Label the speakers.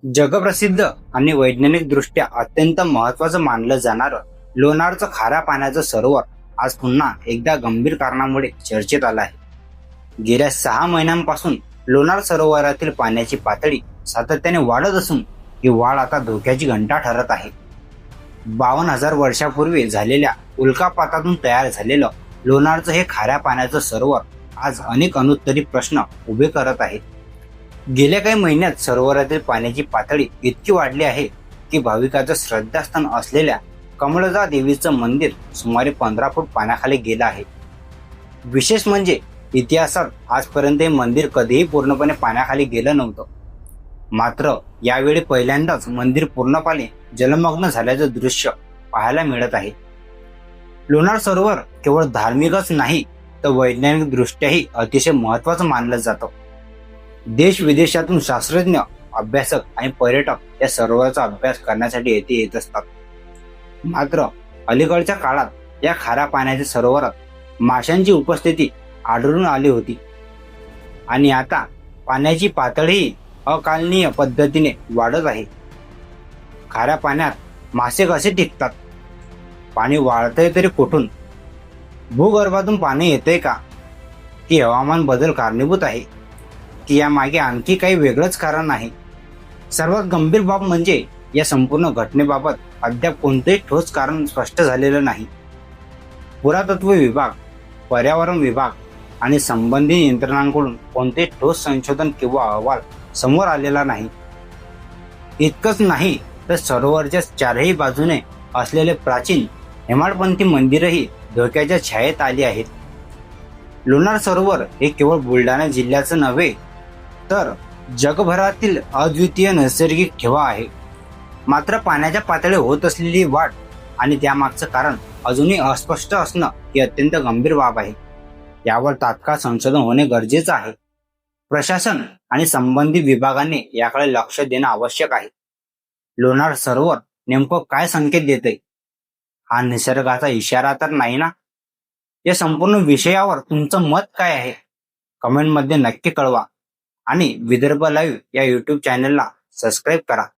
Speaker 1: जगप्रसिद्ध आणि वैज्ञानिकदृष्ट्या अत्यंत महत्त्वाचं मानलं जाणारं लोणारचं खाऱ्या पाण्याचं सरोवर आज पुन्हा एकदा गंभीर कारणामुळे चर्चेत आलं आहे। गेल्या 6 महिन्यांपासून लोणार सरोवरातील पाण्याची पातळी सातत्याने वाढत असून ही वाढ आता धोक्याची घंटा ठरत आहे। 52,000 वर्षापूर्वी झालेल्या उल्कापातातून तयार झालेलं लोणारचं हे खाऱ्या पाण्याचं सरोवर आज अनेक अनुत्तरित प्रश्न उभे करत आहे। गेल्या काही महिन्यात सरोवरातील पाण्याची पातळी इतकी वाढली आहे की भाविकांचं श्रद्धास्थान असलेल्या कमळजा देवीचं मंदिर सुमारे 15 फूट पाण्याखाली गेलं आहे। विशेष म्हणजे इतिहासात आजपर्यंत हे मंदिर कधीही पूर्णपणे पाण्याखाली गेलं नव्हतं, मात्र यावेळी पहिल्यांदाच मंदिर पूर्णपणे जलमग्न झाल्याचं दृश्य पाहायला मिळत आहे। लोणार सरोवर केवळ धार्मिकच नाही तर वैज्ञानिक दृष्ट्याही अतिशय महत्त्वाचं मानलं जातं। देश विदेशातून शास्त्रज्ञ, अभ्यासक आणि पर्यटक या सरोवराचा अभ्यास करण्यासाठी येथे येत असतात। मात्र अलीकडच्या काळात या खाऱ्या पाण्याच्या सरोवरात माशांची उपस्थिती आढळून आली होती आणि आता पाण्याची पातळीही अकालनीय पद्धतीने वाढत आहे। खाऱ्या पाण्यात मासे कसे टिकतात? पाणी वाढतंय तरी कुठून? भूगर्भातून पाणी येतंय का? की हवामान बदल कारणीभूत आहे की यामागे आणखी काही वेगळंच कारण आहे? सर्वात गंभीर बाब म्हणजे या संपूर्ण घटनेबाबत अद्याप कोणतेही ठोस कारण स्पष्ट झालेलं नाही। पुरातत्व विभाग, पर्यावरण विभाग आणि संबंधित यंत्रणांकडून कोणतेही ठोस संशोधन किंवा अहवाल समोर आलेला नाही। इतकंच नाही तर सरोवरच्या चारही बाजूने असलेले प्राचीन हेमाडपंथी मंदिरही धोक्याच्या छायेत आली आहेत। लोणार सरोवर हे केवळ बुलढाणा जिल्ह्याचं नव्हे तर जगभरातील अद्वितीय नैसर्गिक ठेवा आहे। मात्र पाण्याच्या पातळीत होत असलेली वाढ आणि त्यामागचं कारण अजूनही अस्पष्ट असणं ही अत्यंत गंभीर बाब आहे। यावर तात्काळ संशोधन होणे गरजेचं आहे। प्रशासन आणि संबंधित विभागांनी याकडे लक्ष देणं आवश्यक आहे। लोणार सरोवर नेमकं काय संकेत देतंय? हा निसर्गाचा इशारा तर नाही ना? या संपूर्ण विषयावर तुमचं मत काय आहे? कमेंटमध्ये नक्की कळवा आणि विदर्भ लाईव्ह या YouTube चॅनलला सबस्क्राईब करा।